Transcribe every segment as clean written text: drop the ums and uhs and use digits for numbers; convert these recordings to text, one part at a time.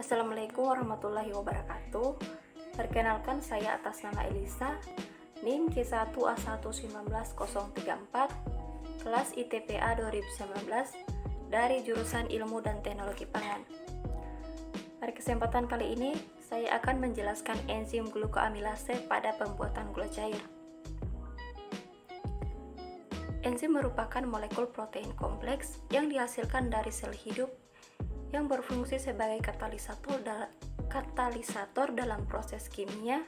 Assalamualaikum warahmatullahi wabarakatuh. Perkenalkan, saya atas nama Elisa, NIM K1A11904, kelas ITPA 2019 dari jurusan Ilmu dan Teknologi Pangan. Pada kesempatan kali ini, saya akan menjelaskan enzim glukoamilase pada pembuatan gula cair. Enzim merupakan molekul protein kompleks yang dihasilkan dari sel hidup yang berfungsi sebagai katalisator dalam proses kimia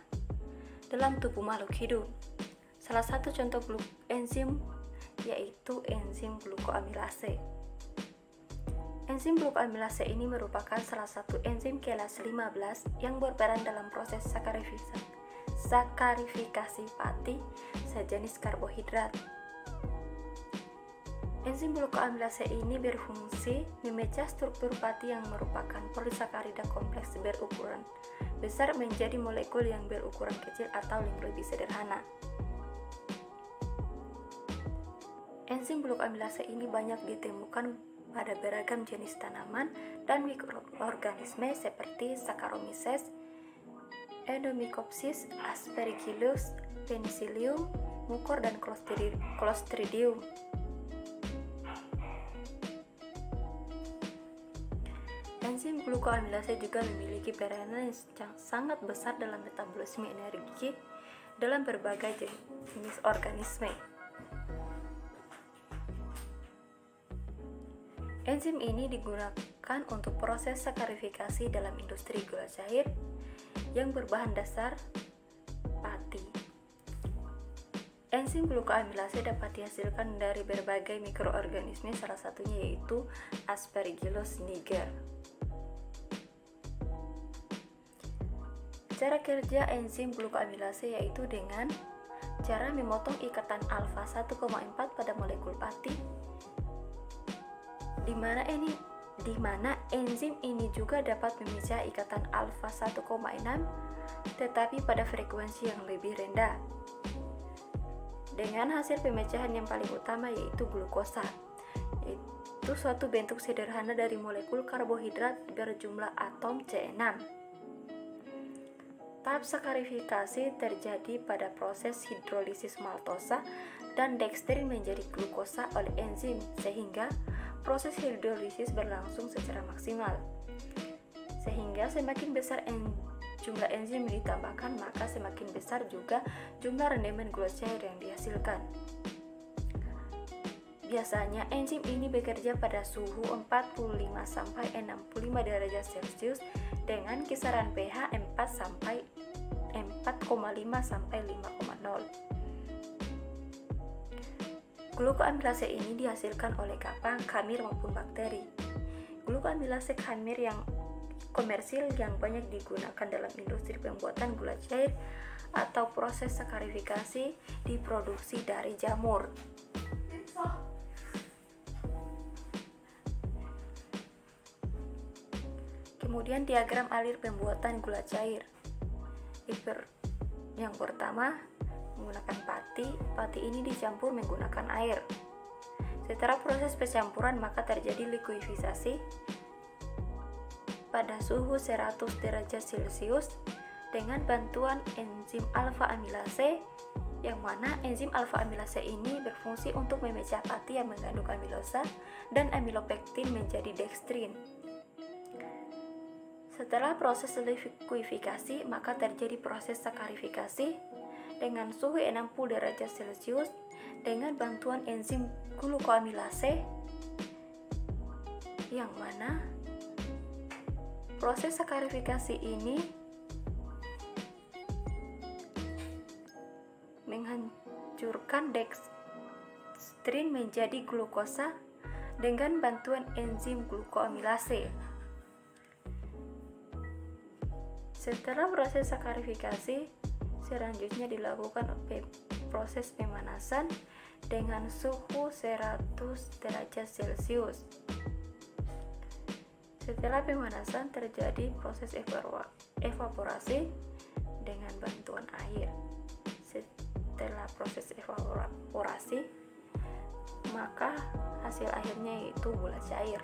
dalam tubuh makhluk hidup. Salah satu contoh enzim yaitu enzim glukoamilase. Enzim glukoamilase ini merupakan salah satu enzim kelas 15 yang berperan dalam proses sakarifikasi pati sejenis karbohidrat. Enzim glukoamilase ini berfungsi memecah struktur pati yang merupakan polisakarida kompleks berukuran besar menjadi molekul yang berukuran kecil atau yang lebih sederhana. Enzim glukoamilase ini banyak ditemukan pada beragam jenis tanaman dan mikroorganisme seperti Saccharomyces, Endomycopsis, Aspergillus, Penicillium, Mucor, dan Clostridium. Enzim glukoamilase juga memiliki peranan yang sangat besar dalam metabolisme energi dalam berbagai jenis organisme. Enzim ini digunakan untuk proses sakarifikasi dalam industri gula cair yang berbahan dasar pati. Enzim glukoamilase dapat dihasilkan dari berbagai mikroorganisme, salah satunya yaitu Aspergillus niger. Cara kerja enzim glukoamilase yaitu dengan cara memotong ikatan alfa 1,4 pada molekul pati, di mana enzim ini juga dapat memecah ikatan alfa 1,6 tetapi pada frekuensi yang lebih rendah, dengan hasil pemecahan yang paling utama yaitu glukosa, yaitu suatu bentuk sederhana dari molekul karbohidrat berjumlah atom C6. Tahap sakarifikasi terjadi pada proses hidrolisis maltosa dan dekstrin menjadi glukosa oleh enzim, sehingga proses hidrolisis berlangsung secara maksimal. Sehingga semakin besar jumlah enzim yang ditambahkan, maka semakin besar juga jumlah rendemen gula cair yang dihasilkan. Biasanya enzim ini bekerja pada suhu 45-65 derajat Celcius dengan kisaran pH 4,5 sampai 5,0. Glukoamilase ini dihasilkan oleh kapang, khamir maupun bakteri. Glukoamilase khamir yang komersil yang banyak digunakan dalam industri pembuatan gula cair atau proses sakarifikasi diproduksi dari jamur. Kemudian diagram alir pembuatan gula cair. Yang pertama, menggunakan pati ini dicampur menggunakan air. Setelah proses pencampuran, maka terjadi likuifisasi pada suhu 100 derajat Celcius dengan bantuan enzim alfa amilase, yang mana enzim alfa amilase ini berfungsi untuk memecah pati yang mengandung amilosa dan amilopektin menjadi dekstrin. Setelah proses likuifikasi, maka terjadi proses sakarifikasi dengan suhu 60 derajat Celcius dengan bantuan enzim glukoamilase, yang mana proses sakarifikasi ini menghancurkan dekstrin menjadi glukosa dengan bantuan enzim glukoamilase. Setelah proses sakarifikasi, selanjutnya dilakukan proses pemanasan dengan suhu 100 derajat Celcius. Setelah pemanasan terjadi proses evaporasi dengan bantuan air. Setelah proses evaporasi, maka hasil akhirnya yaitu gula cair.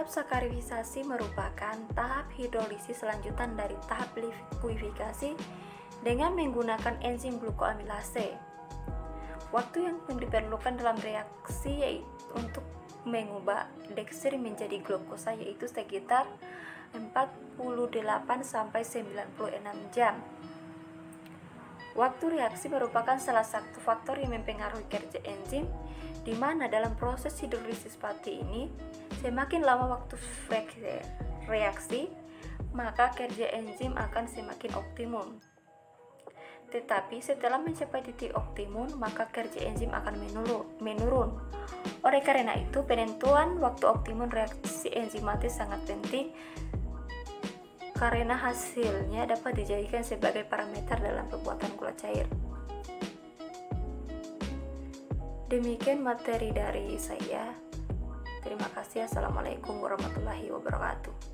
Tahap sakarisasi merupakan tahap hidrolisis lanjutan dari tahap likuifikasi dengan menggunakan enzim glukoamilase. Waktu yang diperlukan dalam reaksi yaitu untuk mengubah deksir menjadi glukosa yaitu sekitar 48 sampai 96 jam. Waktu reaksi merupakan salah satu faktor yang mempengaruhi kerja enzim, di mana dalam proses hidrolisis seperti ini, semakin lama waktu reaksi, maka kerja enzim akan semakin optimum. Tetapi setelah mencapai titik optimum, maka kerja enzim akan menurun. Oleh karena itu, penentuan waktu optimum reaksi enzimatis sangat penting karena hasilnya dapat dijadikan sebagai parameter dalam pembuatan gula cair. Demikian materi dari saya. Terima kasih. Assalamualaikum warahmatullahi wabarakatuh.